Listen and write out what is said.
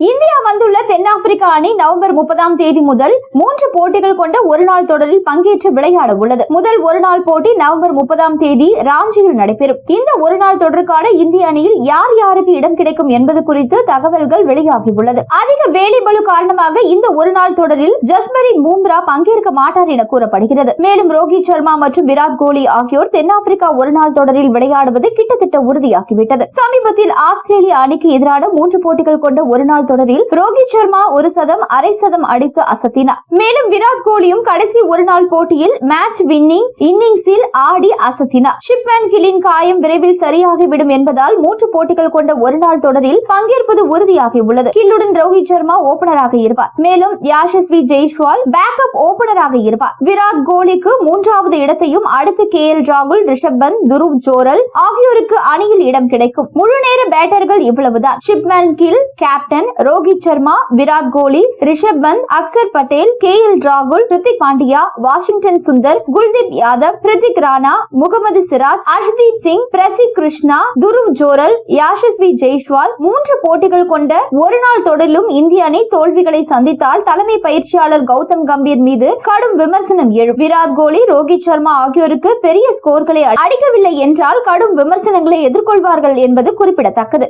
India வந்துள்ள தென்னாப்பிரிக்கா அணி நவம்பர் 30ஆம் தேதி முதல் 3 போட்டிகள் கொண்ட ஒருநாள் தொடரில் பங்கேற்று விளையாட உள்ளது. முதல் ஒருநாள் போட்டி நவம்பர் 30ஆம் தேதி ராஞ்சியில் நடைபெறும். இந்த ஒருநாள் தொடருக்கான இந்திய அணியில் யார் யாருக்கு இடம் கிடைக்கும் என்பது குறித்து தகவல்கள் வெளியாகியுள்ளது. அதிக வேலைபளு காரணமாக இந்த ஒருநாள் தொடரில் ஜஸ்பிரித் பூம்ரா பங்கேற்க மாட்டார் என கூறப்படுகிறது. மேலும் ரோஹித் சர்மா மற்றும் விராட் கோலி ஆகியோர் தென்னாப்பிரிக்கா ஒருநாள் தொடரில் விளையாடுவது கிட்டத்தட்ட உறுதியாகிவிட்டது. சமீபத்தில் ஆஸ்திரேலிய அணிக்கு எதிரான 3 போட்டிகள் கொண்ட ஒருநாள் தொடரில் ரோஹித் சர்மா ஒரு சதம் அரை சதம் அடித்து அசத்தினார். மேலும் விராட் கோலியும் கடைசி ஒருநாள் போட்டியில் மேட்ச் வின்னிங் இன்னிங்ஸில் ஆடி அசத்தினார். ஷிப்மேன் கில்லின் காயம் விரைவில் சரியாகிவிடும் என்பதால் 3 போட்டிகள் கொண்ட ஒருநாள் தொடரில் பங்கேற்பது உறுதியாகியுள்ளது. கில்லுடன் ரோஹித் சர்மா ஓபனராக இருப்பார். மேலும் யாஷஸ்வி ஜெய்ஸ்வால் பேக்கப் ஓபனராக இருப்பார். விராட் கோலிக்கு 3வது இடத்தையும் அடுத்து KL ராகுல், ரிஷப் பந்த், துருவ் ஜோரல் ஆகியோருக்கு அணியில் இடம் கிடைக்கும். முழு நேர பேட்டர்கள் இவ்வளவுதான். ஷிப்மேன் கில் கேப்டன், ரோஹித் சர்மா, விராட் கோலி, ரிஷப் பந்த், அக்சர் பட்டேல், KL ராகுல், ஹிருத்திக் பாண்டியா, வாஷிங்டன் சுந்தர், குல்தீப் யாதவ், ஹிருத்திக் ராணா, முகமது சிராஜ், அர்ஷ்தீப் சிங், பிரசித் கிருஷ்ணா, துருவ் ஜோரல், யாஷஸ்வி ஜெய்ஸ்வால். 3 போட்டிகள் கொண்ட ஒருநாள் தொடரிலும் இந்திய அணி தோல்விகளை சந்தித்தால் தலைமை பயிற்சியாளர் கௌதம் கம்பீர் மீது கடும் விமர்சனம் எழும். விராட் கோலி, ரோஹித் சர்மா ஆகியோருக்கு பெரிய ஸ்கோர்களை அடிக்கவில்லை என்றால் கடும் விமர்சனங்களை எதிர்கொள்வார்கள் என்பது குறிப்பிடத்தக்கது.